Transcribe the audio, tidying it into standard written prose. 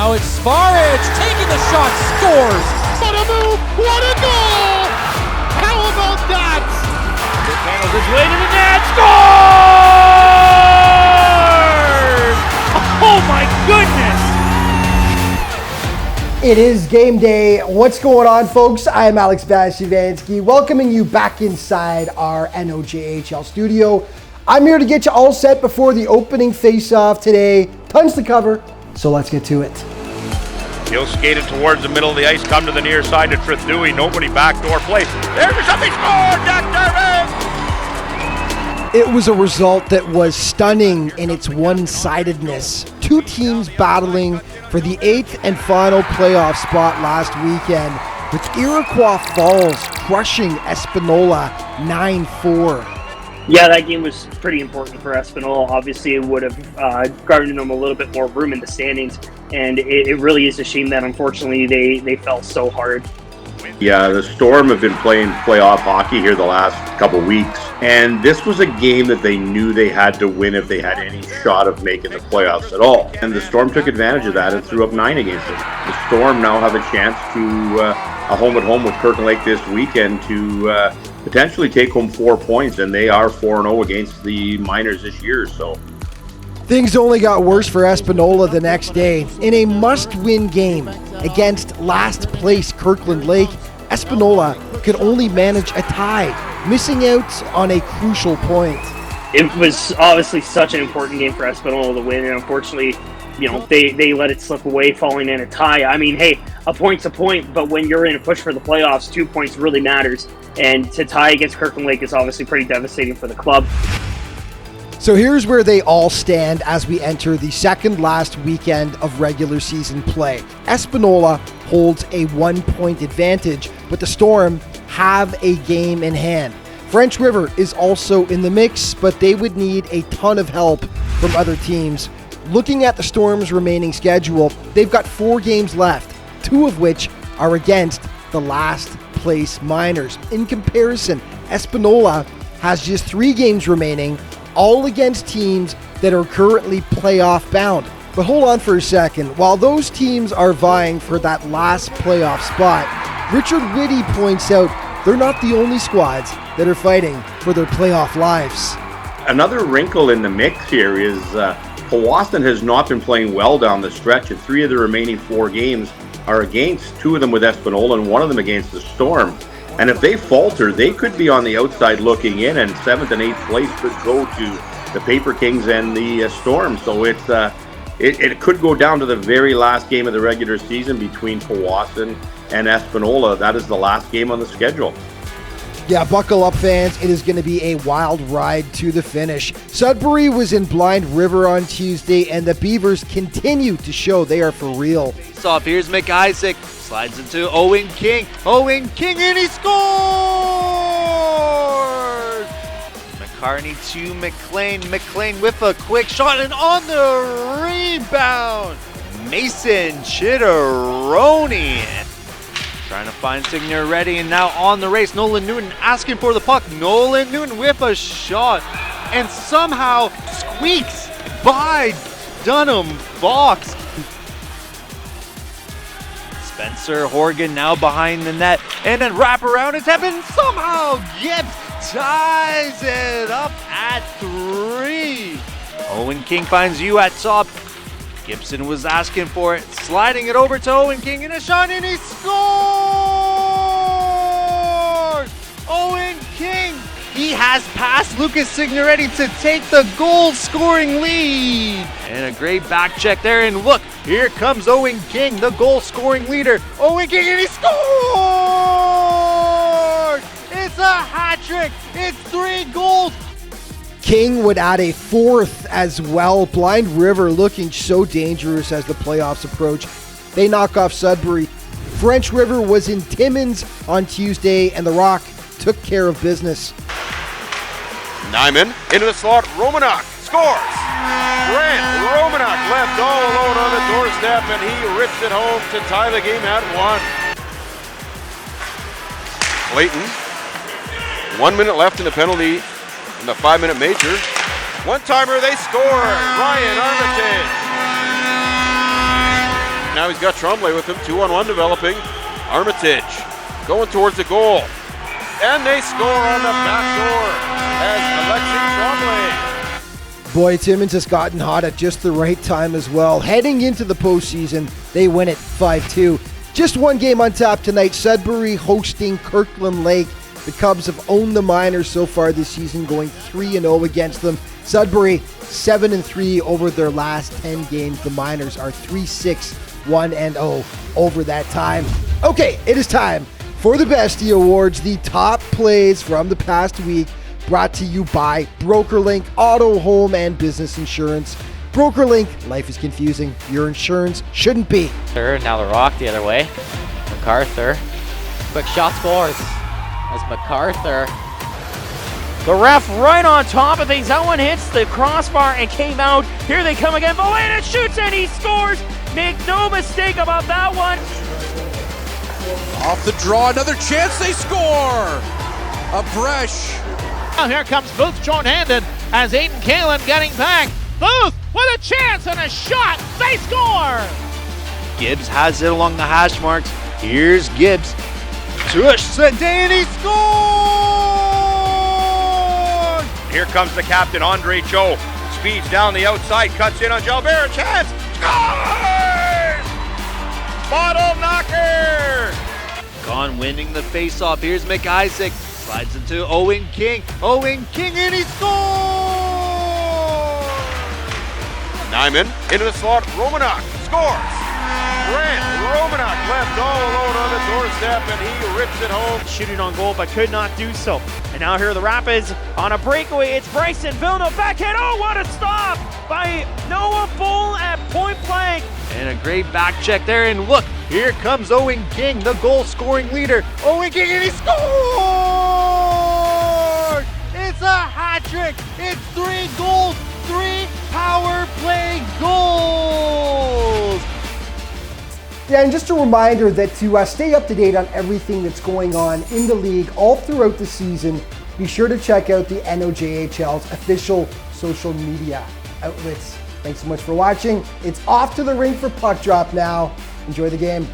Now it's Sparage taking the shot, scores! What a move! What a goal! How about that? It handles its way to the net, scores! Oh my goodness! It is game day. What's going on, folks? I am Alex Bastyovanszky, welcoming you back inside our NOJHL studio. I'm here to get you all set before the opening face-off today. Tons to cover, so let's get to it. He'll skate it towards the middle of the ice, come to the near side to Trithewey. Nobody backdoor play. There's the shot, he scored! Jack Darvin! It was a result that was stunning in its one-sidedness. Two teams battling for the 8th and final playoff spot last weekend, with Iroquois Falls crushing Espanola 9-4. Yeah, that game was pretty important for Espanola. Obviously, it would have garnered them a little bit more room in the standings, and it really is a shame that unfortunately they fell so hard. Yeah, the Storm have been playing playoff hockey here the last couple weeks, and this was a game that they knew they had to win if they had any shot of making the playoffs at all. And the Storm took advantage of that and threw up 9 against them. The Storm now have a chance to a home-and-home with Kirkland Lake this weekend to potentially take home 4 points, and they are 4-0 against the Miners this year. So things only got worse for Espanola the next day. In a must-win game against last-place Kirkland Lake, Espanola could only manage a tie, missing out on a crucial point. It was obviously such an important game for Espanola to win, and unfortunately, they let it slip away, falling in a tie. I mean, hey, a point's a point, but when you're in a push for the playoffs, 2 points really matters. And to tie against Kirkland Lake is obviously pretty devastating for the club. So here's where they all stand as we enter the second last weekend of regular season play. Espanola holds a 1-point advantage, but the Storm have a game in hand. French River is also in the mix, but they would need a ton of help from other teams. Looking at the Storm's remaining schedule, they've got 4 games left, 2 of which are against the last place Miners. In comparison, Espanola has just 3 games remaining, all against teams that are currently playoff bound. But hold on for a second. While those teams are vying for that last playoff spot, Richard Whitty points out they're not the only squads that are fighting for their playoff lives. another wrinkle in the mix here is Powassan has not been playing well down the stretch, and 3 of the remaining 4 games are against, 2 of them with Espanola and 1 of them against the Storm. And if they falter, they could be on the outside looking in, and 7th and 8th place could go to the Paper Kings and the Storm. So it could go down to the very last game of the regular season between Powassan and Espanola. That is the last game on the schedule. Yeah, buckle up, fans. It is going to be a wild ride to the finish. Sudbury was in Blind River on Tuesday, and the Beavers continue to show they are for real. Stop. Here's McIsaac. Slides into Owen King. Owen King, and he scores! McCartney to McLean. McLean with a quick shot, and on the rebound, Mason Chitteroni. Trying to find Signoretti, and now on the race, Nolan Newton asking for the puck. Nolan Newton with a shot, and somehow squeaks by Dunham Fox. Spencer Horgan now behind the net, and then wrap around his head, and somehow Gibbs ties it up at 3. Owen King finds you at top. Gibson was asking for it, sliding it over to Owen King, and a shot, and he scores! Owen King, he has passed Lucas Signoretti to take the goal-scoring lead. And a great back check there, and look, here comes Owen King, the goal-scoring leader. Owen King, and he scored! It's a hat trick. It's 3 goals. King would add a 4th as well. Blind River looking so dangerous as the playoffs approach. They knock off Sudbury. French River was in Timmins on Tuesday, and the Rock took care of business. Nyman into the slot. Romanuk scores. Grant Romanuk left all alone on the doorstep, and he rips it home to tie the game at 1. Clayton. 1 minute left in the penalty. In the 5-minute major. One-timer, they score. Ryan Armitage. Now Now he's got Tremblay with him. 2-on-1 developing. Armitage going towards the goal. And they score on the back door as Alexis Tremblay. Boy, Timmins has gotten hot at just the right time as well. Heading into the postseason, they win it 5-2. Just one game on tap tonight. Sudbury hosting Kirkland Lake. The Cubs have owned the Miners so far this season, going 3-0 against them. Sudbury 7-3 over their last 10 games. The Miners are 3-6, 1-0 over that time. Okay, it is time for the Bestie Awards, the top plays from the past week, brought to you by BrokerLink Auto, Home, and Business Insurance. BrokerLink, life is confusing. Your insurance shouldn't be. Now the rock the other way. MacArthur. Quick shot scores as MacArthur. The ref right on top of things. That one hits the crossbar and came out. Here they come again. Molina shoots and he scores. Make no mistake about that one. Off the draw, another chance, they score! A Bresh. Now here comes Booth short-handed as Aiden Kalin getting back. Booth with a chance and a shot, they score! Gibbs has it along the hash marks. Here's Gibbs. Tush it and he scores! Here comes the captain, Andre Cho. Speeds down the outside, cuts in on Jalbert. Chance! Scores! Bottle knocker! Gone winning the face-off. Here's McIsaac. Slides into Owen King. Owen King and he scores! Nyman into the slot. Romanuk scores. Grant Romanuk left all alone on the doorstep and he rips it home. Shooting on goal but could not do so. And now here are the Rapids on a breakaway. It's Bryson Vilna backhand. Oh, what a stop by Noah Bull at point blank. And a great back check there. And look, here comes Owen King, the goal scoring leader. Owen King and he scored! It's a hat trick. It's 3 goals, 3 power play goals. Yeah, and just a reminder that to stay up to date on everything that's going on in the league all throughout the season, be sure to check out the NOJHL's official social media outlets. Thanks so much for watching. It's off to the rink for puck drop now. Enjoy the game.